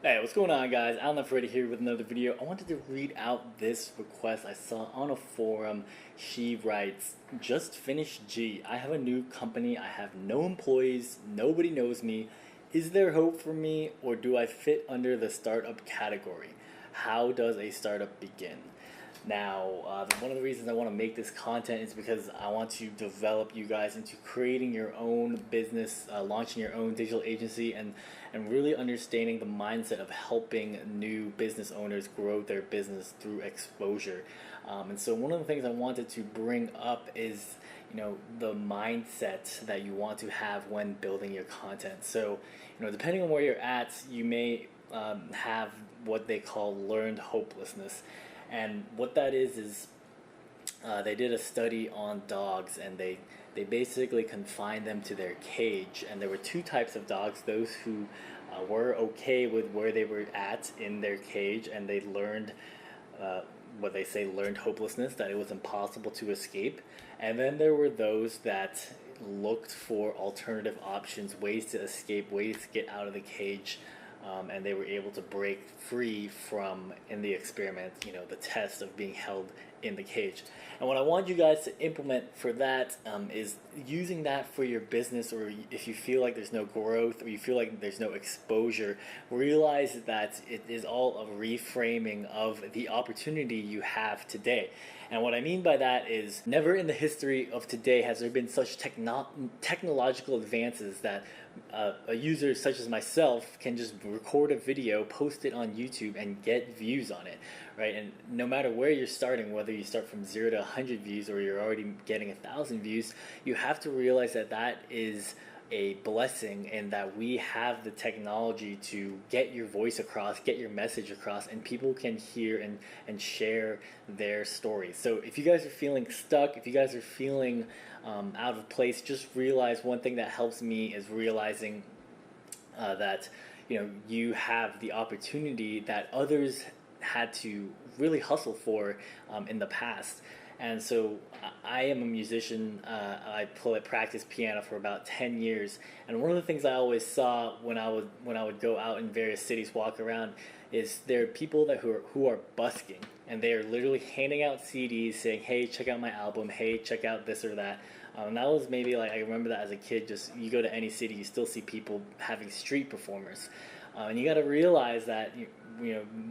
Hey, what's going on, guys? Alan Freddy here with another video. I wanted to read out this request I saw on a forum. She writes, just finished G. I have a new company. I have no employees. Nobody knows me. Is there hope for me, or do I fit under the startup category? How does a startup begin? Now, one of the reasons I want to make this content is because I want to develop you guys into creating your own business, launching your own digital agency, and really understanding the mindset of helping new business owners grow their business through exposure. And so, one of the things I wanted to bring up is, the mindset that you want to have when building your content. So, depending on where you're at, you may have what they call learned hopelessness. And what that is they did a study on dogs, and they basically confined them to their cage. And there were two types of dogs: those who were okay with where they were at in their cage, and they learned what they say learned hopelessness, that it was impossible to escape. And then there were those that looked for alternative options, ways to escape, ways to get out of the cage, and they were able to break free from, in the experiment, the test of being held in the cage. And what I want you guys to implement for that is using that for your business, or if you feel like there's no growth or you feel like there's no exposure, realize that it is all a reframing of the opportunity you have today. And what I mean by that is, never in the history of today has there been such technological advances that a user such as myself can just record a video, post it on YouTube, and get views on it, right? And no matter where you're starting, whether you start from 0 to 100 views or you're already getting 1,000 views, you have to realize that that is a blessing, and that we have the technology to get your voice across, get your message across, and people can hear and share their stories. So if you guys are feeling stuck, if you guys are feeling out of place, just realize one thing that helps me is realizing that you have the opportunity that others had to really hustle for in the past. And so I am a musician. I practice piano for about 10 years. And one of the things I always saw when I would go out in various cities, walk around, is there are people who are busking, and they are literally handing out CDs saying, "Hey, check out my album. Hey, check out this or that." And that was maybe, like, I remember that as a kid. Just, you go to any city, you still see people having street performers. And you got to realize that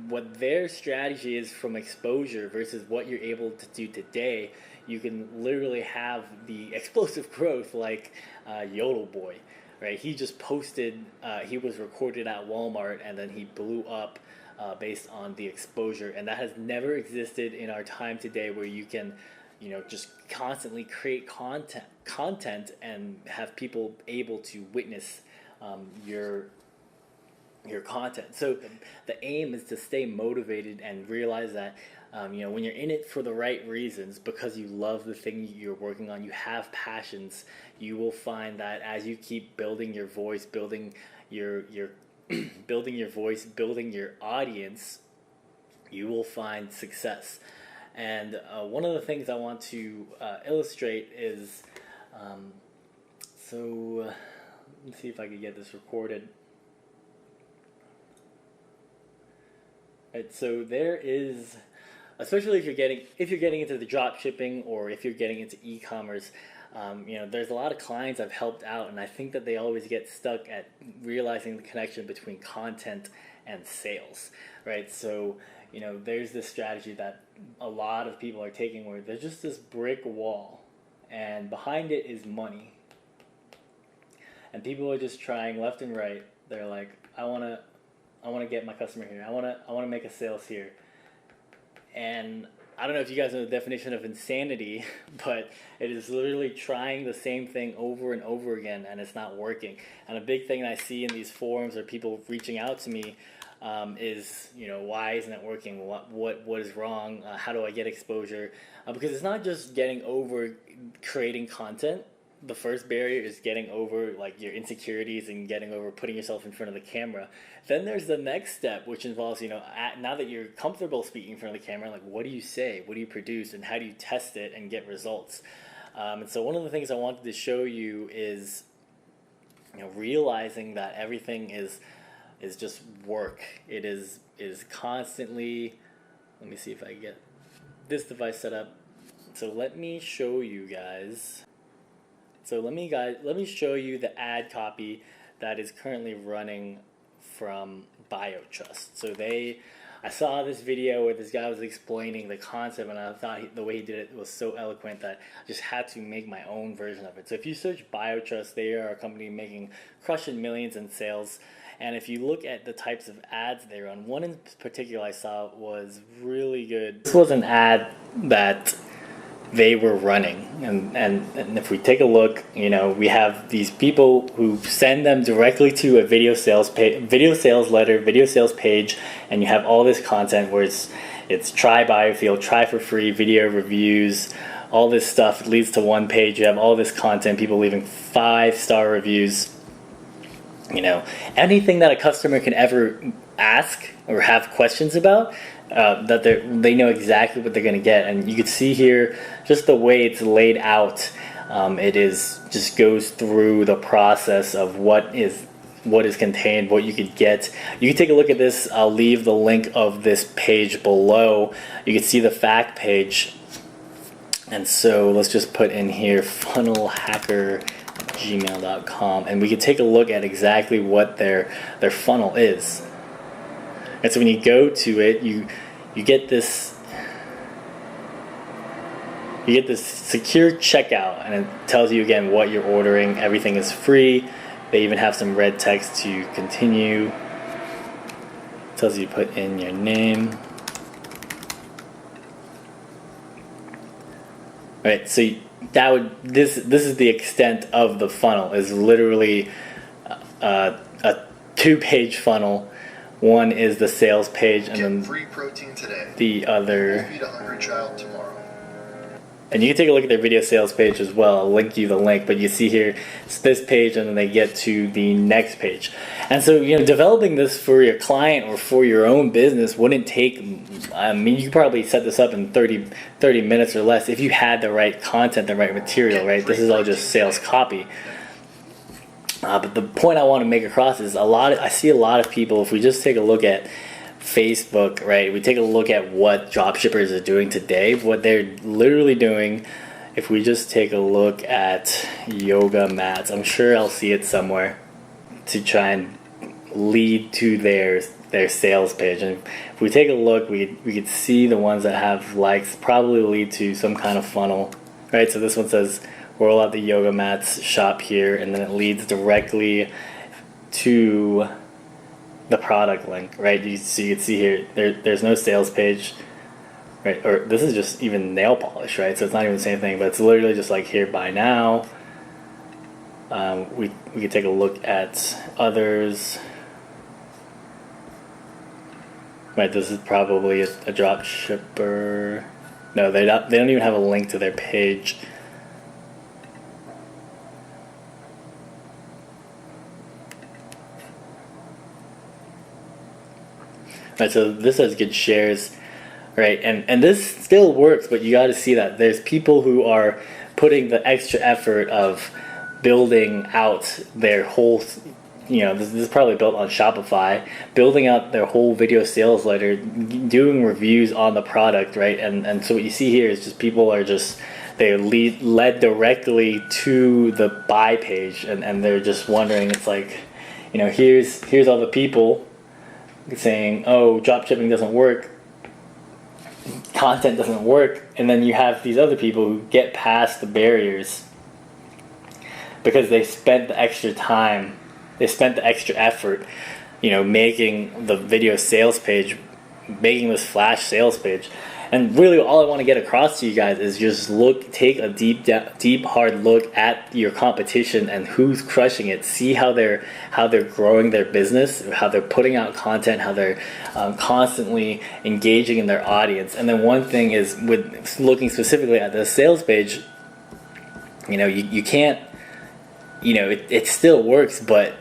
what their strategy is from exposure versus what you're able to do today. You can literally have the explosive growth like Yodel Boy, right? He just posted, he was recorded at Walmart, and then he blew up based on the exposure. And that has never existed in our time today, where you can just constantly create content and have people able to witness your content. So the aim is to stay motivated and realize that when you're in it for the right reasons, because you love the thing you're working on, you have passions, you will find that as you keep building your voice, building your building your voice, building your audience, you will find success. And one of the things I want to illustrate is, let me see if I can get this recorded. Right, so there is, especially if you're getting into the drop shipping, or if you're getting into e-commerce, there's a lot of clients I've helped out, and I think that they always get stuck at realizing the connection between content and sales, right? So there's this strategy that a lot of people are taking, where there's just this brick wall, and behind it is money, and people are just trying left and right. They're like, I want to get my customer here. I want to make a sales here. And I don't know if you guys know the definition of insanity, but it is literally trying the same thing over and over again, and it's not working. And a big thing that I see in these forums, or people reaching out to me, is why isn't it working? What is wrong? How do I get exposure? Because it's not just getting over creating content. The first barrier is getting over like your insecurities and getting over putting yourself in front of the camera. Then there's the next step, which involves now that you're comfortable speaking in front of the camera, like, what do you say, what do you produce, and how do you test it and get results? And so one of the things I wanted to show you is realizing that everything is is just work. It is constantly. Let me see if I can get this device set up. So let me show you guys. So let me show you the ad copy that is currently running from BioTrust. So I saw this video where this guy was explaining the concept, and I thought the way he did it was so eloquent that I just had to make my own version of it. So if you search BioTrust, they are a company crushing millions in sales. And if you look at the types of ads they run, one in particular I saw was really good. This was an ad that they were running, and if we take a look, we have these people who send them directly to a video sales letter, video sales page, and you have all this content where it's try biofield, try for free, video reviews, all this stuff leads to one page. You have all this content, people leaving 5-star reviews, anything that a customer can ever ask or have questions about. That they know exactly what they're going to get, and you can see here just the way it's laid out. It just goes through the process of what is contained, what you could get. You can take a look at this. I'll leave the link of this page below. You can see the fact page, and so let's just put in here funnelhacker@gmail.com, and we can take a look at exactly what their funnel is. And so when you go to it, you get this secure checkout, and it tells you again what you're ordering. Everything is free. They even have some red text to continue. It tells you to put in your name. All right, so this is the extent of the funnel. Is literally a 2-page funnel. One is the sales page, and then free protein today. The other. Feed a hungry child tomorrow. And you can take a look at their video sales page as well. I'll link you the link, but you see here it's this page, and then they get to the next page. And so developing this for your client or for your own business wouldn't take. You could probably set this up in 30 minutes or less if you had the right content, the right material. Right, this is all just sales copy. But the point I want to make across is I see a lot of people, if we just take a look at Facebook, right, we take a look at what dropshippers are doing today, what they're literally doing. If we just take a look at yoga mats, I'm sure I'll see it somewhere, to try and lead to their sales page. And if we take a look, we could see the ones that have likes probably lead to some kind of funnel, right? So this one says, roll out the yoga mats, shop here, and then it leads directly to the product link, right? So you can see here, there's no sales page, right? Or this is just even nail polish, right? So it's not even the same thing, but it's literally just like here, buy now. We could take a look at others. Right, this is probably a drop shipper. No, they don't even have a link to their page. Right, so this has good shares, right? And this still works, but you got to see that there's people who are putting the extra effort of building out their whole, this is probably built on Shopify, building out their whole video sales letter, doing reviews on the product, right? And so what you see here is just people are they're led directly to the buy page, and they're just wondering, it's like, here's all the people saying, oh, dropshipping doesn't work, content doesn't work, and then you have these other people who get past the barriers because they spent the extra time, they spent the extra effort, making the video sales page, making this flash sales page. And really all I want to get across to you guys is just take a deep hard look at your competition and who's crushing it. See how they're growing their business, how they're putting out content, how they're constantly engaging in their audience. And then one thing is, with looking specifically at the sales page, you can't, it still works, but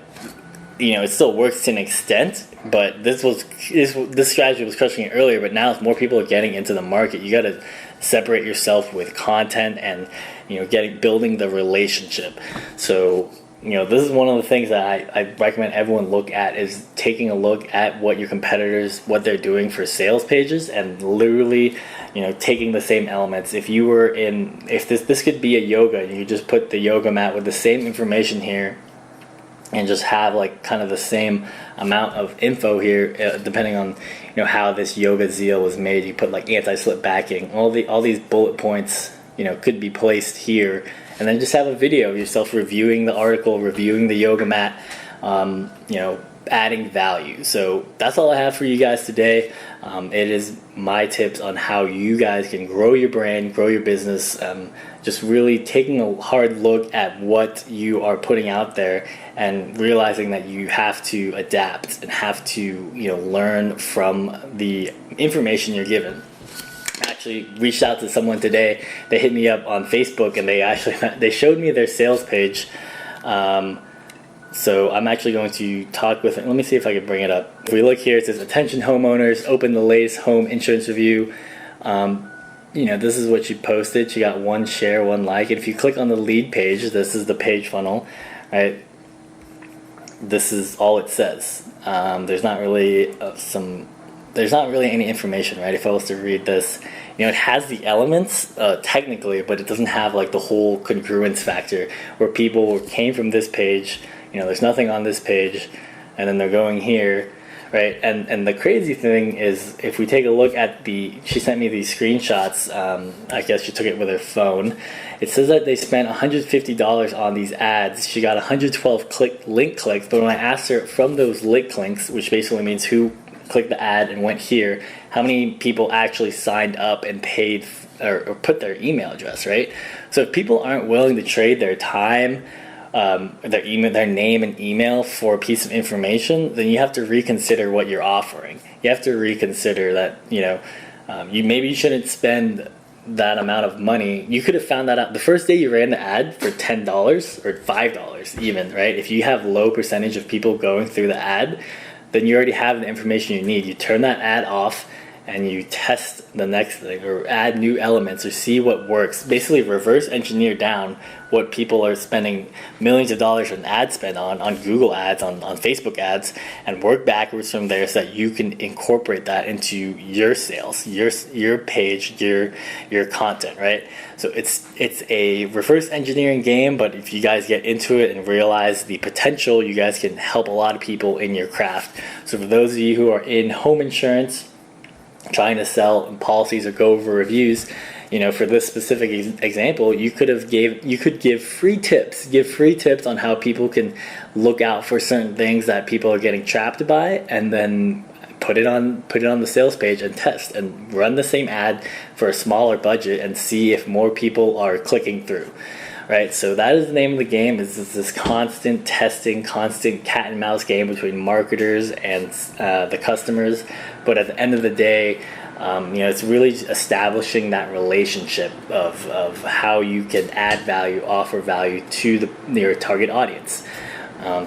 it still works to an extent, but this strategy was crushing it earlier, but now as more people are getting into the market, you got to separate yourself with content and building the relationship. So this is one of the things that I recommend everyone look at, is taking a look at what your competitors, what they're doing for sales pages, and literally, taking the same elements. If this could be a yoga, you could just put the yoga mat with the same information here and just have like kind of the same amount of info here, depending on how this yoga zeal was made. You put like anti-slip backing, all these bullet points could be placed here, and then just have a video of yourself reviewing the article, reviewing the yoga mat, adding value. So that's all I have for you guys today. It is my tips on how you guys can grow your brand, grow your business, just really taking a hard look at what you are putting out there and realizing that you have to adapt and have to learn from the information you're given. I actually reached out to someone today. They hit me up on Facebook, and they showed me their sales page. So I'm actually going to talk with it. Let me see if I can bring it up. If we look here, it says, attention homeowners, open the latest home insurance review. This is what she posted. She got 1 share, 1 like. And if you click on the lead page, this is the page funnel, right? This is all it says. There's not really any information, right? If I was to read this, it has the elements technically, but it doesn't have like the whole congruence factor where people came from this page. There's nothing on this page, and then they're going here, right? And the crazy thing is, if we take a look at she sent me these screenshots. I guess she took it with her phone. It says that they spent $150 on these ads. She got 112 link clicks, but when I asked her from those link clicks, which basically means who clicked the ad and went here, how many people actually signed up and paid or put their email address, right? So if people aren't willing to trade their time, their name and email for a piece of information, then you have to reconsider what you're offering. You have to reconsider that you shouldn't spend that amount of money. You could have found that out the first day you ran the ad for $10 or $5 even, right? If you have low percentage of people going through the ad, then you already have the information you need. You turn that ad off and you test the next thing, or add new elements, or see what works. Basically reverse engineer down what people are spending millions of dollars in ad spend on Google ads, on Facebook ads, and work backwards from there so that you can incorporate that into your sales, your page, your content, right? So it's a reverse engineering game, but if you guys get into it and realize the potential, you guys can help a lot of people in your craft. So for those of you who are in home insurance, trying to sell policies or go over reviews, for this specific example, you could give free tips on how people can look out for certain things that people are getting trapped by, and then put it on the sales page and test and run the same ad for a smaller budget and see if more people are clicking through. Right, so that is the name of the game. Is this constant testing, constant cat and mouse game between marketers and the customers. But at the end of the day, it's really establishing that relationship of how you can add value, offer value to your target audience.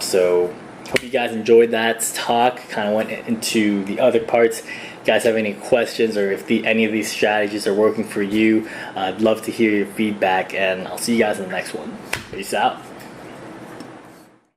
So hope you guys enjoyed that talk. Kind of went into the other parts. If you guys have any questions, or if any of these strategies are working for you, I'd love to hear your feedback, and I'll see you guys in the next one. Peace out.